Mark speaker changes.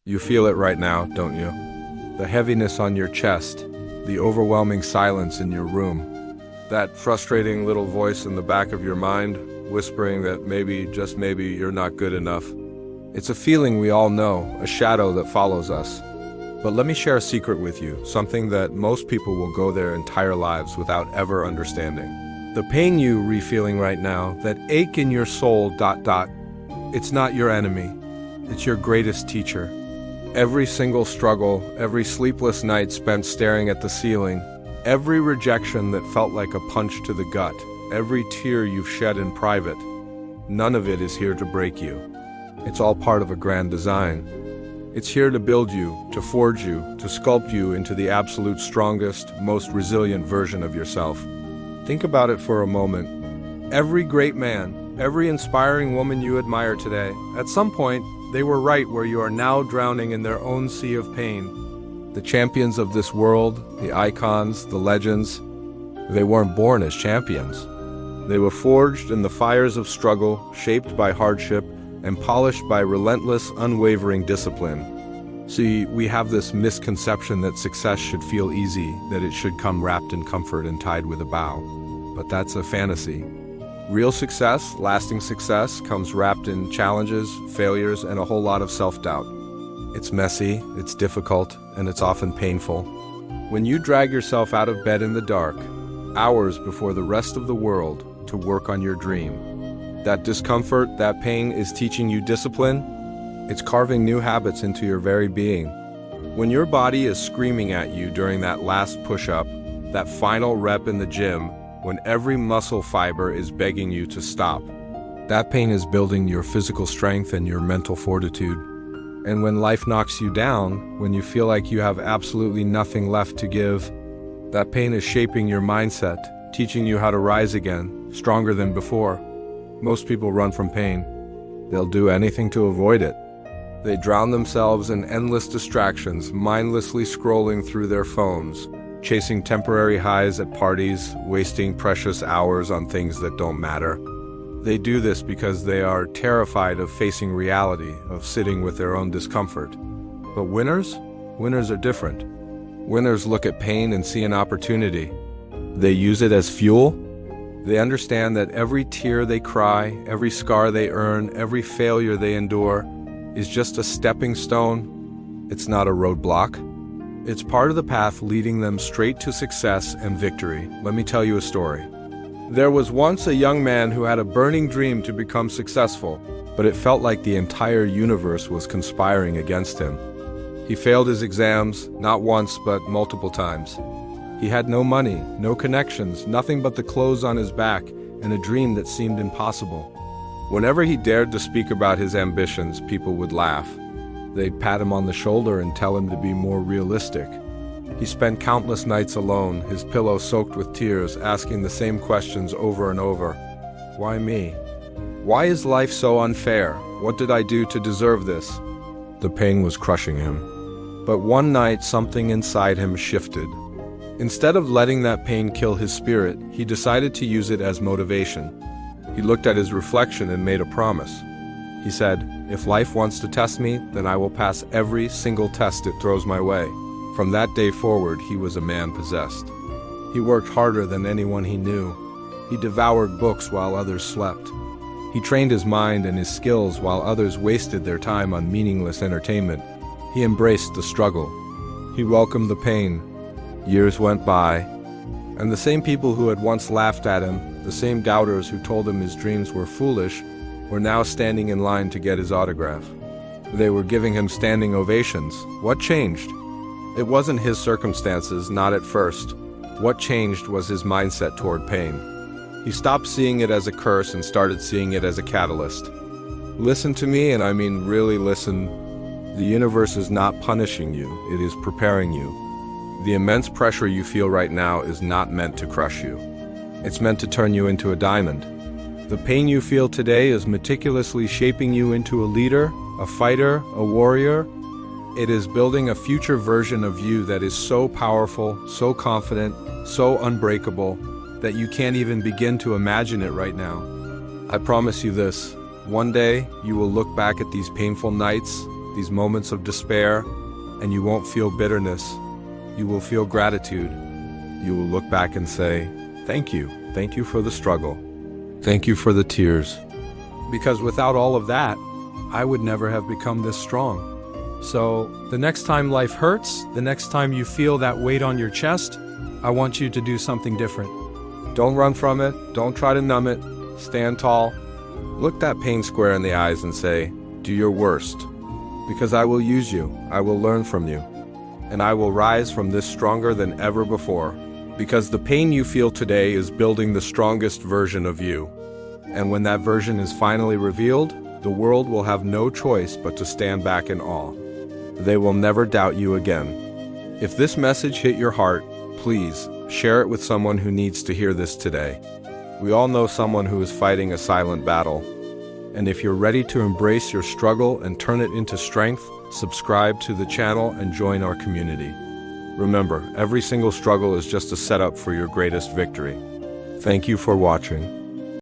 Speaker 1: You feel it right now, don't you? The heaviness on your chest, the overwhelming silence in your room, that frustrating little voice in the back of your mind, whispering that maybe, just maybe, you're not good enough. It's a feeling we all know, a shadow that follows us. But let me share a secret with you, something that most people will go their entire lives without ever understanding. The pain you're feeling right now, that ache in your soul, it's not your enemy. It's your greatest teacher. Every single struggle, every sleepless night spent staring at the ceiling, every rejection that felt like a punch to the gut, every tear you've shed in private, none of it is here to break you. It's all part of a grand design. It's here to build you, to forge you, to sculpt you into the absolute strongest, most resilient version of yourself. Think about it for a moment. Every great man, every inspiring woman you admire today, at some point, they were right where you are now, drowning in their own sea of pain. The champions of this world, the icons, the legends, they weren't born as champions. They were forged in the fires of struggle, shaped by hardship, and polished by relentless, unwavering discipline. See, we have this misconception that success should feel easy, that it should come wrapped in comfort and tied with a bow. But that's a fantasy. Real success, lasting success, comes wrapped in challenges, failures, and a whole lot of self-doubt. It's messy, it's difficult, and it's often painful. When you drag yourself out of bed in the dark, hours before the rest of the world, to work on your dream, that discomfort, that pain is teaching you discipline. It's carving new habits into your very being. When your body is screaming at you during that last push-up, that final rep in the gym, when every muscle fiber is begging you to stop, that pain is building your physical strength and your mental fortitude. And when life knocks you down, when you feel like you have absolutely nothing left to give, that pain is shaping your mindset, teaching you how to rise again, stronger than before. Most people run from pain. They'll do anything to avoid it. They drown themselves in endless distractions, mindlessly scrolling through their phones, chasing temporary highs at parties, wasting precious hours on things that don't matter. They do this because they are terrified of facing reality, of sitting with their own discomfort. But winners? Winners are different. Winners look at pain and see an opportunity. They use it as fuel. They understand that every tear they cry, every scar they earn, every failure they endure is just a stepping stone. It's not a roadblock. It's part of the path leading them straight to success and victory. Let me tell you a story. There was once a young man who had a burning dream to become successful, but it felt like the entire universe was conspiring against him. He failed his exams, not once, but multiple times. He had no money, no connections, nothing but the clothes on his back, and a dream that seemed impossible. Whenever he dared to speak about his ambitions, people would laugh. They'd pat him on the shoulder and tell him to be more realistic. He spent countless nights alone, his pillow soaked with tears, asking the same questions over and over. Why me? Why is life so unfair? What did I do to deserve this? The pain was crushing him. But one night, something inside him shifted. Instead of letting that pain kill his spirit, he decided to use it as motivation. He looked at his reflection and made a promise. He said, "If life wants to test me, then I will pass every single test it throws my way." From that day forward, he was a man possessed. He worked harder than anyone he knew. He devoured books while others slept. He trained his mind and his skills while others wasted their time on meaningless entertainment. He embraced the struggle. He welcomed the pain. Years went by, and the same people who had once laughed at him, the same doubters who told him his dreams were foolish, were now standing in line to get his autograph. They were giving him standing ovations. What changed? It wasn't his circumstances, not at first. What changed was his mindset toward pain. He stopped seeing it as a curse and started seeing it as a catalyst. Listen to me, and I mean really listen. The universe is not punishing you, it is preparing you. The immense pressure you feel right now is not meant to crush you. It's meant to turn you into a diamond. The pain you feel today is meticulously shaping you into a leader, a fighter, a warrior. It is building a future version of you that is so powerful, so confident, so unbreakable, that you can't even begin to imagine it right now. I promise you this, one day you will look back at these painful nights, these moments of despair, and you won't feel bitterness. You will feel gratitude. You will look back and say, thank you. Thank you for the struggle. Thank you for the tears. Because without all of that, I would never have become this strong. So, the next time life hurts, the next time you feel that weight on your chest, I want you to do something different. Don't run from it. Don't try to numb it. Stand tall. Look that pain square in the eyes and say, do your worst. Because I will use you. I will learn from you. And I will rise from this stronger than ever before. Because the pain you feel today is building the strongest version of you. And when that version is finally revealed, the world will have no choice but to stand back in awe. They will never doubt you again. If this message hit your heart, please share it with someone who needs to hear this today. We all know someone who is fighting a silent battle. And if you're ready to embrace your struggle and turn it into strength, subscribe to the channel and join our community. Remember, every single struggle is just a setup for your greatest victory. Thank you for watching.